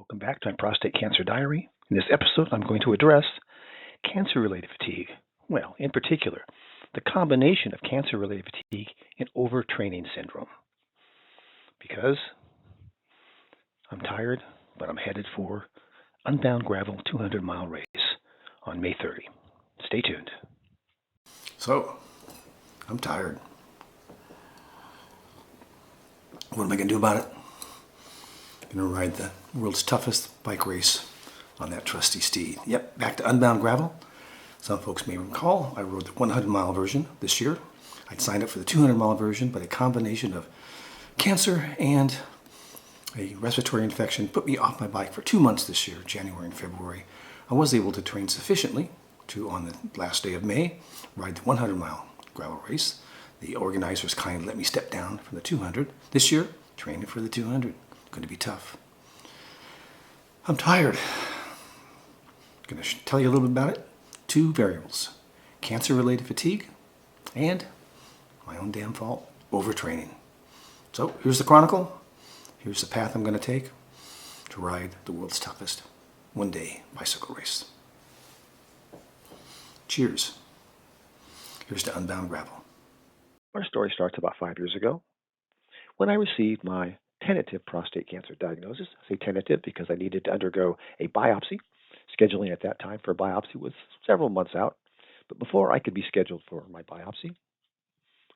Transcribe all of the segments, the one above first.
Welcome back to my prostate cancer diary. In this episode, I'm going to address cancer-related fatigue. Well, in particular, the combination of cancer-related fatigue and overtraining syndrome. Because I'm tired, but I'm headed for Unbound Gravel 200-mile race on May 30. Stay tuned. So, I'm tired. What am I going to do about it? I'm going to ride the world's toughest bike race on that trusty steed. Yep, back to Unbound Gravel. Some folks may recall I rode the 100-mile version this year. I'd signed up for the 200-mile version, but a combination of cancer and a respiratory infection put me off my bike for 2 months this year, January and February. I was able to train sufficiently to, on the last day of May, ride the 100-mile gravel race. The organizers kindly let me step down from the 200. This year, training for the 200. Going to be tough. I'm tired. Going to tell you a little bit about it. 2 variables: cancer-related fatigue and my own damn fault, overtraining. So here's the chronicle. Here's the path I'm going to take to ride the world's toughest one-day bicycle race. Cheers. Here's to Unbound Gravel. Our story starts about 5 years ago when I received my tentative prostate cancer diagnosis. I say tentative because I needed to undergo a biopsy. Scheduling at that time for a biopsy was several months out. But before I could be scheduled for my biopsy,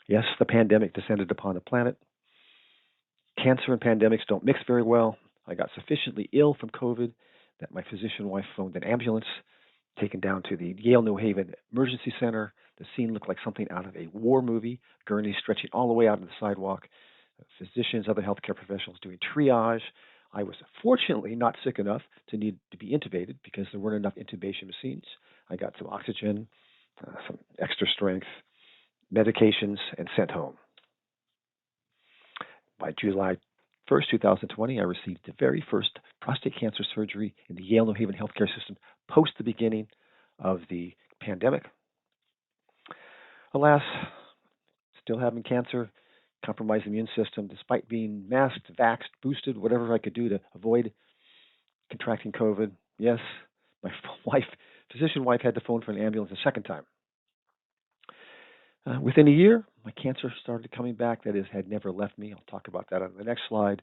yes, the pandemic descended upon the planet. Cancer and pandemics don't mix very well. I got sufficiently ill from COVID that my physician wife phoned an ambulance, taken down to the Yale New Haven Emergency Center. The scene looked like something out of a war movie, gurneys stretching all the way out to the sidewalk, physicians, other healthcare professionals doing triage. I was fortunately not sick enough to need to be intubated because there weren't enough intubation machines. I got some oxygen, some extra strength, medications, and sent home. By July 1st, 2020, I received the very first prostate cancer surgery in the Yale New Haven healthcare system post the beginning of the pandemic. Alas, still having cancer, compromised immune system, despite being masked, vaxxed, boosted, whatever I could do to avoid contracting COVID. Yes, my physician wife had to phone for an ambulance a second time. Within a year, my cancer started coming back. That is, had never left me. I'll talk about that on the next slide.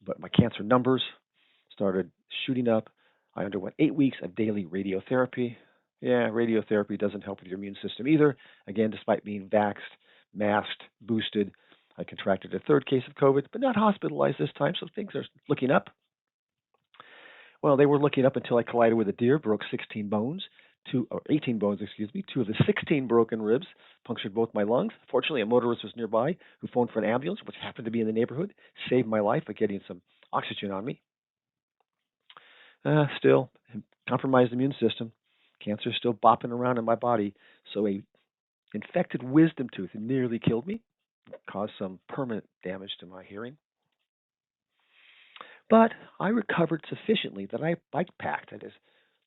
But my cancer numbers started shooting up. I underwent 8 weeks of daily radiotherapy. Yeah, radiotherapy doesn't help with your immune system either. Again, despite being vaxxed, masked, boosted, I contracted a 3rd case of COVID, but not hospitalized this time, so things are looking up. Well, they were looking up until I collided with a deer, broke 18 bones, 2 of the 16 broken ribs, punctured both my lungs. Fortunately, a motorist was nearby who phoned for an ambulance, which happened to be in the neighborhood, saved my life by getting some oxygen on me. Still, compromised immune system. Cancer is still bopping around in my body, so a infected wisdom tooth nearly killed me, caused some permanent damage to my hearing. But I recovered sufficiently that I bike packed, that is,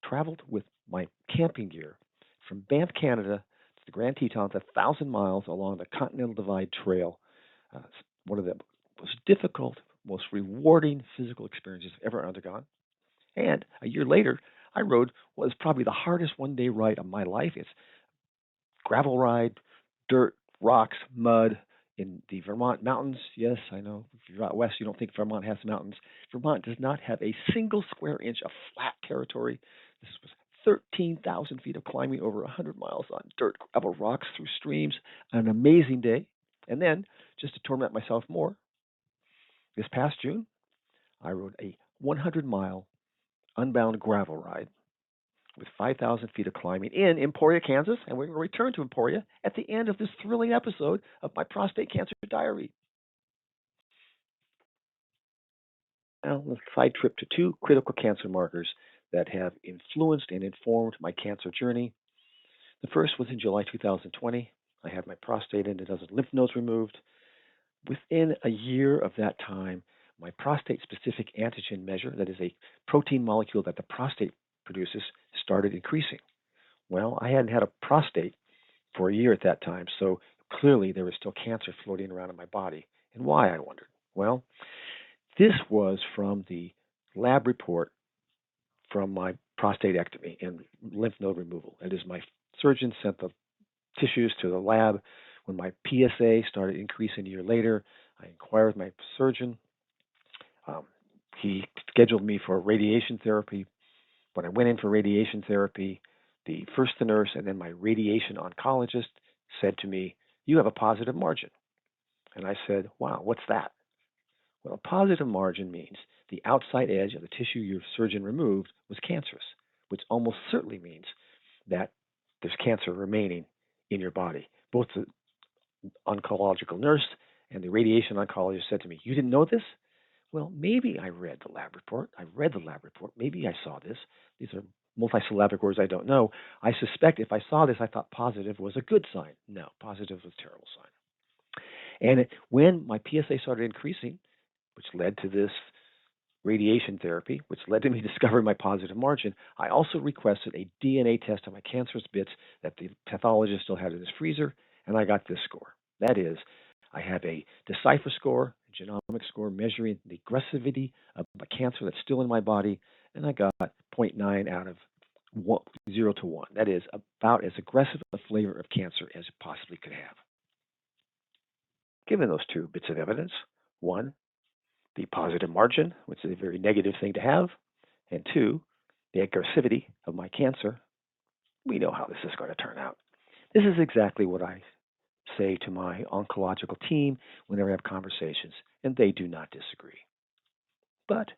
traveled with my camping gear from Banff, Canada to the Grand Tetons, 1,000 miles along the Continental Divide Trail. One of the most difficult, most rewarding physical experiences I've ever undergone. And a year later, I rode what was probably the hardest one-day ride of my life. It's gravel ride, dirt, rocks, mud in the Vermont mountains. Yes, I know, if you're out west, you don't think Vermont has mountains. Vermont does not have a single square inch of flat territory. This was 13,000 feet of climbing over 100 miles on dirt, gravel, rocks, through streams. An amazing day. And then, just to torment myself more, this past June, I rode a 100-mile unbound gravel ride with 5,000 feet of climbing in Emporia, Kansas, and we're going to return to Emporia at the end of this thrilling episode of my prostate cancer diary. Now, let's side trip to 2 critical cancer markers that have influenced and informed my cancer journey. The first was in July 2020. I had my prostate and a dozen lymph nodes removed. Within a year of that time, my prostate-specific antigen measure, that is a protein molecule that the prostate produces, started increasing. Well, I hadn't had a prostate for a year at that time, so clearly there was still cancer floating around in my body. And why, I wondered? Well, this was from the lab report from my prostatectomy and lymph node removal. That is, my surgeon sent the tissues to the lab. When my PSA started increasing a year later, I inquired with my surgeon. Um, he scheduled me for radiation therapy. When I went in for radiation therapy, the first the nurse and then my radiation oncologist said to me, "You have a positive margin." And I said, "Wow, what's that?" Well, a positive margin means the outside edge of the tissue your surgeon removed was cancerous, which almost certainly means that there's cancer remaining in your body. Both the oncological nurse and the radiation oncologist said to me, "You didn't know this?" Well, maybe I read the lab report. I read the lab report. Maybe I saw this. These are multisyllabic words I don't know. I suspect if I saw this, I thought positive was a good sign. No, positive was a terrible sign. And when my PSA started increasing, which led to this radiation therapy, which led to me discovering my positive margin, I also requested a DNA test of my cancerous bits that the pathologist still had in his freezer, and I got this score. That is, I have a Decipher score, a genomic score measuring the aggressivity of my cancer that's still in my body, and I got zero point 0.9 out of 0 to 1. That is about as aggressive a flavor of cancer as it possibly could have. Given those two bits of evidence, one, the positive margin, which is a very negative thing to have, and two, the aggressivity of my cancer, we know how this is going to turn out. This is exactly what I say to my oncological team whenever I have conversations, and they do not disagree. But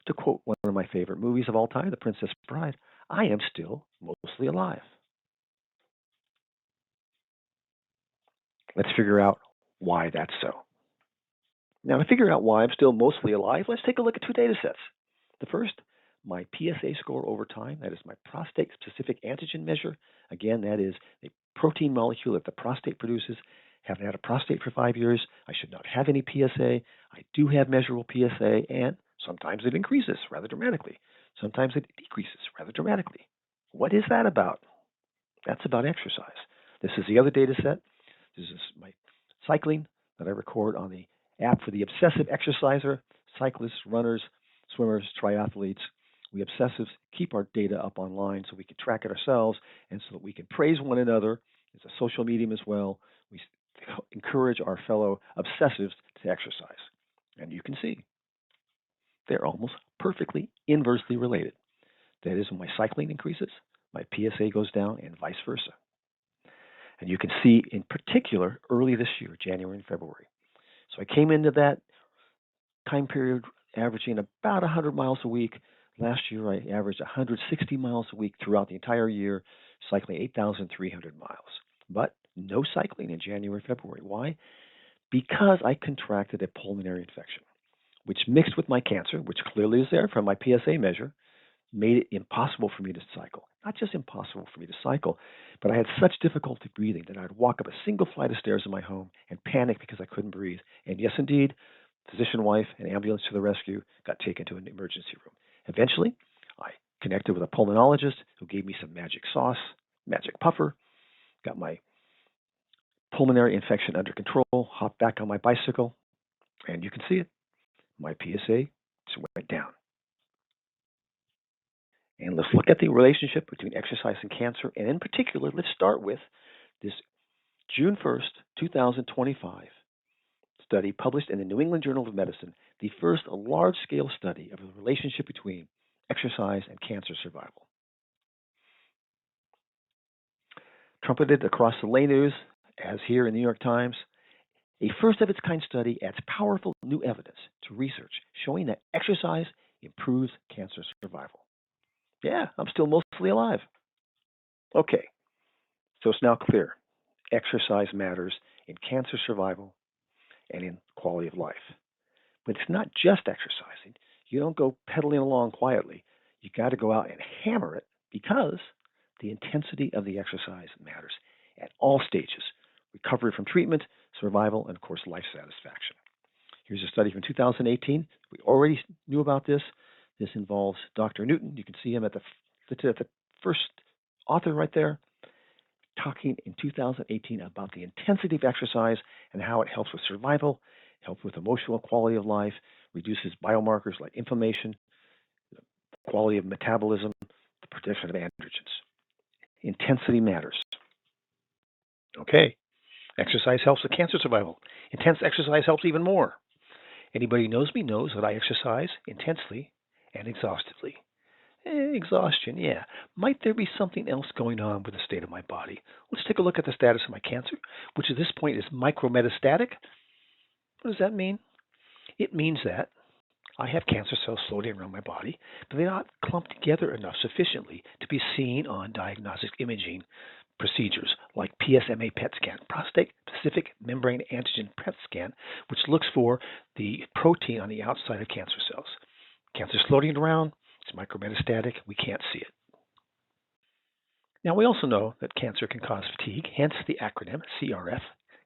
to quote one of my favorite movies of all time, The Princess Bride, I am still mostly alive. Let's figure out why that's so. Now, to figure out why I'm still mostly alive, let's take a look at two data sets. The first, my PSA score over time, that is my prostate specific antigen measure. Again, that is a protein molecule that the prostate produces. Haven't had a prostate for 5 years. I should not have any PSA. I do have measurable PSA, and sometimes it increases rather dramatically. Sometimes it decreases rather dramatically. What is that about? That's about exercise. This is the other data set. This is my cycling that I record on the app for the obsessive exerciser, cyclists, runners, swimmers, triathletes. We obsessives keep our data up online so we can track it ourselves and so that we can praise one another. It's a social medium as well. We encourage our fellow obsessives to exercise. And you can see they're almost perfectly inversely related. That is, when my cycling increases, my PSA goes down and vice versa. And you can see in particular early this year, January and February. So I came into that time period averaging about 100 miles a week. Last year, I averaged 160 miles a week throughout the entire year, cycling 8,300 miles. But no cycling in January, February. Why? Because I contracted a pulmonary infection, which mixed with my cancer, which clearly is there from my PSA measure, made it impossible for me to cycle. Not just impossible for me to cycle, but I had such difficulty breathing that I'd walk up a single flight of stairs in my home and panic because I couldn't breathe. And yes, indeed, physician wife and ambulance to the rescue, got taken to an emergency room. Eventually, I connected with a pulmonologist who gave me some magic sauce, magic puffer, got my pulmonary infection under control, hopped back on my bicycle, and you can see it. My PSA just went down. And let's look at the relationship between exercise and cancer. And in particular, let's start with this June 1st, 2025 study published in the New England Journal of Medicine, the first large-scale study of the relationship between exercise and cancer survival. Trumpeted across the lay news, as here in the New York Times, a first-of-its-kind study adds powerful new evidence to research showing that exercise improves cancer survival. Yeah, I'm still mostly alive. Okay, so it's now clear. Exercise matters in cancer survival and in quality of life. But it's not just exercising. You don't go pedaling along quietly. You got to go out and hammer it because the intensity of the exercise matters at all stages: recovery from treatment, survival, and of course, life satisfaction. Here's a study from 2018. We already knew about this. This involves Dr. Newton. You can see him at the first author right there, talking in 2018 about the intensity of exercise and how it helps with survival, helps with emotional quality of life, reduces biomarkers like inflammation, quality quality of metabolism, the production of androgens. Intensity matters. Okay, exercise helps with cancer survival. Intense exercise helps even more. Anybody who knows me knows that I exercise intensely and exhaustively. Exhaustion, yeah. Might there be something else going on with the state of my body? Let's take a look at the status of my cancer, which at this point is micrometastatic. What does that mean? It means that I have cancer cells floating around my body, but they're not clumped together enough sufficiently to be seen on diagnostic imaging procedures like PSMA PET scan, prostate specific membrane antigen PET scan, which looks for the protein on the outside of cancer cells. Cancer's floating around, it's micrometastatic, we can't see it. Now, we also know that cancer can cause fatigue, hence the acronym CRF,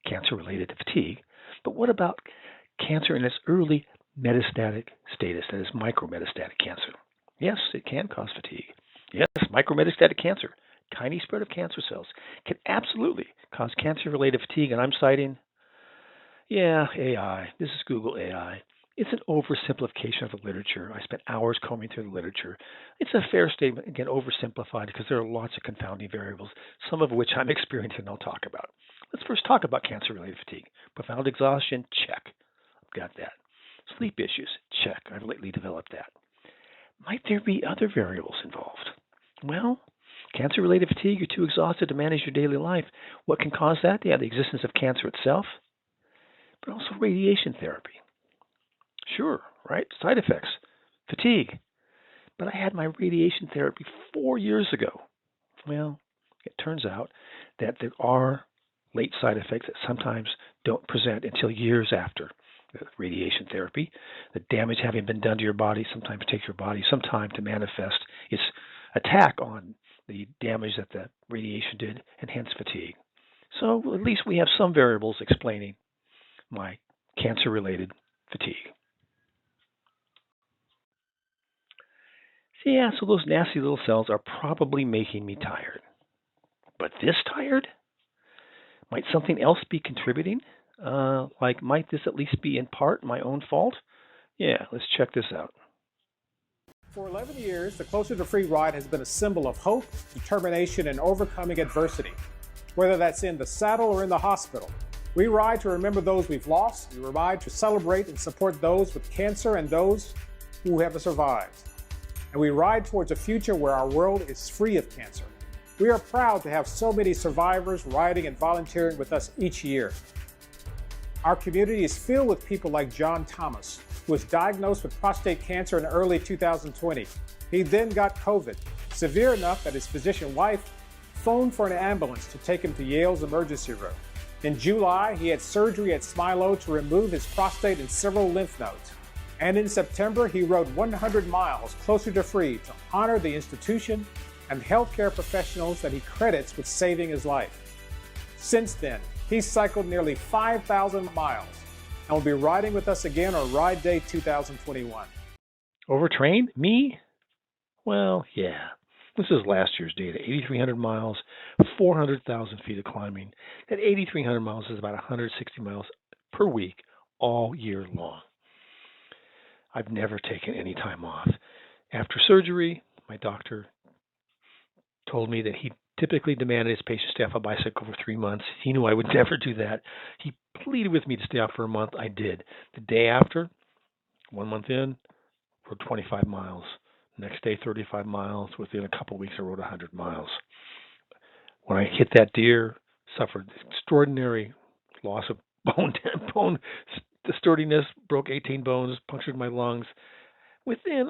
cancer-related fatigue. But what about cancer in its early metastatic status, that is micrometastatic cancer? Yes, it can cause fatigue. Yes, micrometastatic cancer, tiny spread of cancer cells, can absolutely cause cancer-related fatigue, and I'm citing, AI. This is Google AI. It's an oversimplification of the literature. I spent hours combing through the literature. It's a fair statement, again, oversimplified because there are lots of confounding variables, some of which I'm experiencing and I'll talk about. Let's first talk about cancer-related fatigue. Profound exhaustion, check. I've got that. Sleep issues, check. I've lately developed that. Might there be other variables involved? Well, cancer-related fatigue, you're too exhausted to manage your daily life. What can cause that? Yeah, the existence of cancer itself, but also radiation therapy. Sure, right? Side effects, fatigue. But I had my radiation therapy 4 years ago. Well, it turns out that there are late side effects that sometimes don't present until years after the radiation therapy. The damage having been done to your body sometimes takes your body some time to manifest its attack on the damage that the radiation did, and hence fatigue. So at least we have some variables explaining my cancer-related fatigue. Yeah, so those nasty little cells are probably making me tired. But this tired? Might something else be contributing? Might this at least be in part my own fault? Yeah, let's check this out. For 11 years, the Closer to Free ride has been a symbol of hope, determination, and overcoming adversity. Whether that's in the saddle or in the hospital, we ride to remember those we've lost. We ride to celebrate and support those with cancer and those who have survived. And we ride towards a future where our world is free of cancer. We are proud to have so many survivors riding and volunteering with us each year. Our community is filled with people like John Thomas, who was diagnosed with prostate cancer in early 2020. He then got COVID, severe enough that his physician wife phoned for an ambulance to take him to Yale's emergency room. In July, he had surgery at Smilo to remove his prostate and several lymph nodes. And in September, he rode 100 miles closer to free to honor the institution and healthcare professionals that he credits with saving his life. Since then, he's cycled nearly 5,000 miles and will be riding with us again on Ride Day 2021. Overtrained? Me? Well, yeah. This is last year's data. 8,300 miles, 400,000 feet of climbing. That 8,300 miles is about 160 miles per week all year long. I've never taken any time off. After surgery, my doctor told me that he typically demanded his patients stay off a bicycle for 3 months. He knew I would never do that. He pleaded with me to stay off for a month. I did. The day after, 1 month in, rode 25 miles. Next day, 35 miles. Within a couple of weeks, I rode 100 miles. When I hit that deer, suffered extraordinary loss of bone sturdiness, broke 18 bones, punctured my lungs. Within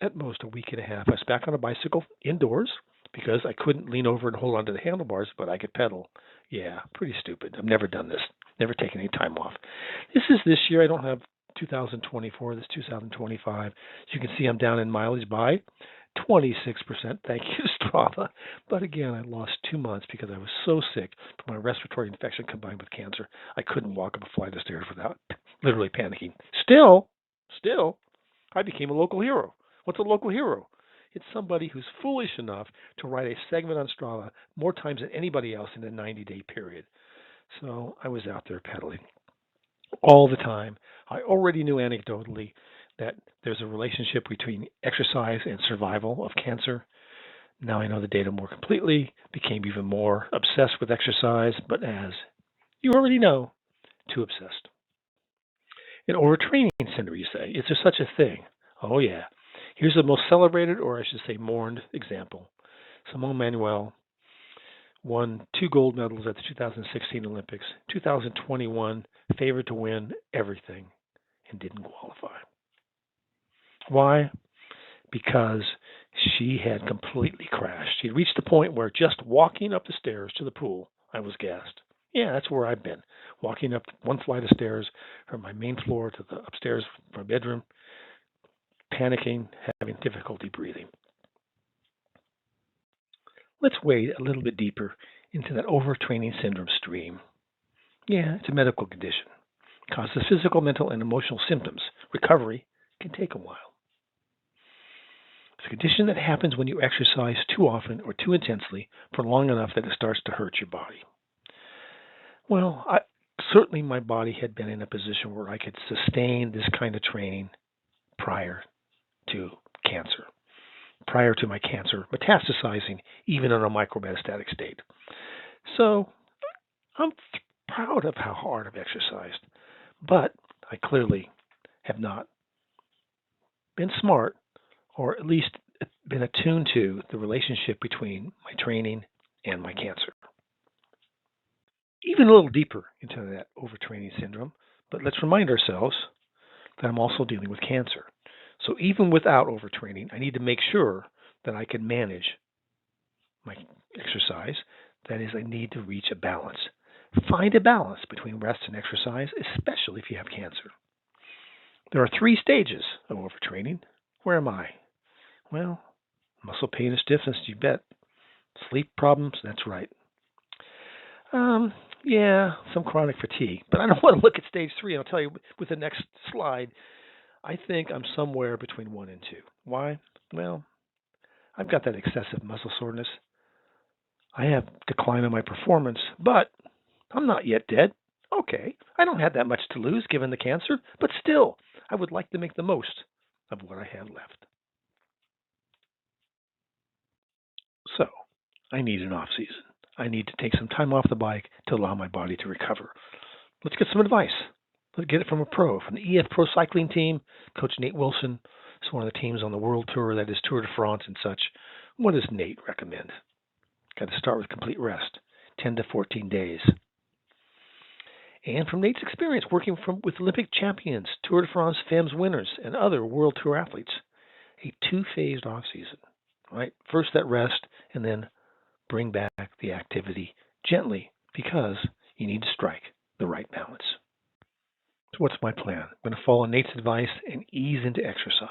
at most a week and a half, I was back on a bicycle indoors because I couldn't lean over and hold onto the handlebars, but I could pedal. Yeah, pretty stupid. I've never done this. Never taken any time off. This year. I don't have 2024. This 2025. As you can see, I'm down in mileage by 26%. Thank you, Strava. But again, I lost 2 months because I was so sick from my respiratory infection combined with cancer. I couldn't walk up a flight of stairs without literally panicking. Still, I became a local hero. What's a local hero? It's somebody who's foolish enough to write a segment on Strava more times than anybody else in a 90-day period. So I was out there pedaling all the time. I already knew anecdotally that there's a relationship between exercise and survival of cancer. Now I know the data more completely, became even more obsessed with exercise, but as you already know, too obsessed. An overtraining syndrome, you say. Is there such a thing? Oh, yeah. Here's the most celebrated, or I should say mourned, example. Simone Manuel won 2 gold medals at the 2016 Olympics, 2021 favored to win everything, and didn't qualify. Why? Because she had completely crashed. She had reached the point where just walking up the stairs to the pool, I was gassed. Yeah, that's where I've been. Walking up one flight of stairs from my main floor to the upstairs from my bedroom, panicking, having difficulty breathing. Let's wade a little bit deeper into that overtraining syndrome stream. Yeah, it's a medical condition. It causes physical, mental, and emotional symptoms. Recovery can take a while. It's a condition that happens when you exercise too often or too intensely for long enough that it starts to hurt your body. Well, certainly my body had been in a position where I could sustain this kind of training prior to cancer, prior to my cancer metastasizing, even in a micrometastatic state. So I'm proud of how hard I've exercised, but I clearly have not been smart, or at least been attuned to the relationship between my training and my cancer. Even a little deeper into that overtraining syndrome, but let's remind ourselves that I'm also dealing with cancer. So even without overtraining, I need to make sure that I can manage my exercise. That is, I need to reach a balance. Find a balance between rest and exercise, especially if you have cancer. There are 3 stages of overtraining. Where am I? Well, muscle pain and stiffness, you bet. Sleep problems, that's right. Yeah, some chronic fatigue. But I don't want to look at stage 3. I'll tell you with the next slide. I think I'm somewhere between 1 and 2. Why? Well, I've got that excessive muscle soreness. I have decline in my performance, but I'm not yet dead. Okay, I don't have that much to lose given the cancer, but still, I would like to make the most of what I have left. So, I need an off season. I need to take some time off the bike to allow my body to recover. Let's get some advice. Let's get it from a pro, from the EF Pro Cycling team, Coach Nate Wilson. It's one of the teams on the World Tour, that is Tour de France and such. What does Nate recommend? Got to start with complete rest, 10 to 14 days. And from Nate's experience working with Olympic champions, Tour de France Femmes winners, and other World Tour athletes, a 2-phased off season. Right? First that rest, and then bring back the activity gently, because you need to strike the right balance. So what's my plan? I'm going to follow Nate's advice and ease into exercise.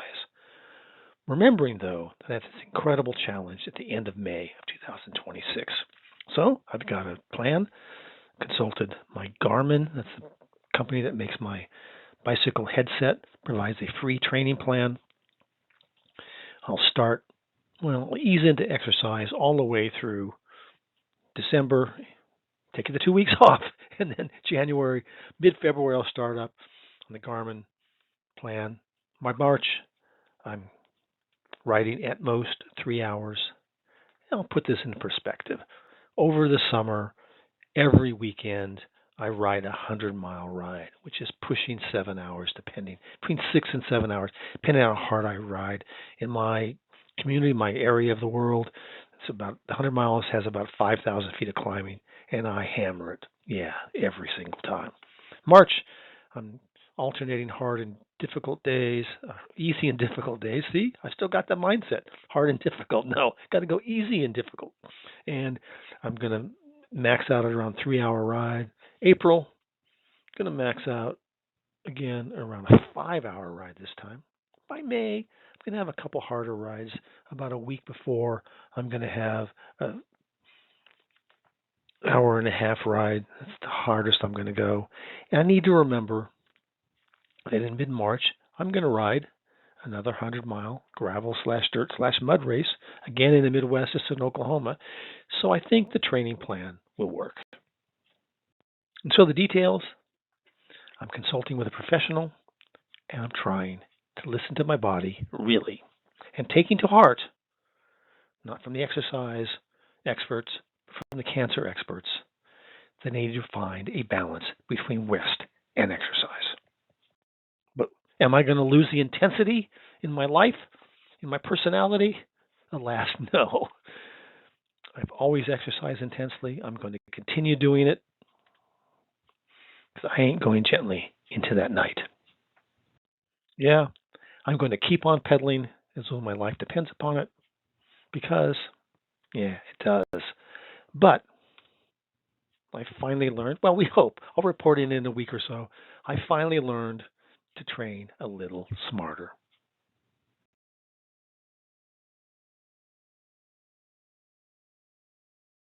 Remembering, though, that that's this incredible challenge at the end of May of 2026. So I've got a plan, consulted my Garmin, that's the company that makes my bicycle headset, provides a free training plan. I'll ease into exercise all the way through December, taking the 2 weeks off, and then January, mid-February, I'll start up on the Garmin plan. My March, I'm riding at most 3 hours. I'll put this in perspective. Over the summer, every weekend, I ride a 100-mile ride, which is pushing 7 hours, between 6 and 7 hours, depending on how hard I ride. In my community, my area of the world, it's about 100 miles has about 5,000 feet of climbing, and I hammer it, every single time. March, I'm alternating hard and difficult days, easy and difficult days. See, I still got that mindset, hard and difficult. No, got to go easy and difficult. And I'm going to max out at around 3-hour ride. April, going to max out again around a 5-hour ride this time. By May, I'm going to have a couple harder rides. About a week before, I'm going to have an hour and a half ride. That's the hardest I'm going to go. And I need to remember that in mid-March, I'm going to ride another 100-mile gravel/dirt/mud race, again in the Midwest, it's in Oklahoma. So I think the training plan will work. And so the details, I'm consulting with a professional, and I'm trying to listen to my body, really, and taking to heart, not from the exercise experts, from the cancer experts, the need to find a balance between rest and exercise. But am I going to lose the intensity in my life, in my personality? Alas, no. I've always exercised intensely. I'm going to continue doing it because I ain't going gently into that night. Yeah, I'm going to keep on pedaling as though my life depends upon it because, yeah, it does. But I finally learned, well, we hope, I'll report in a week or so, I finally learned to train a little smarter.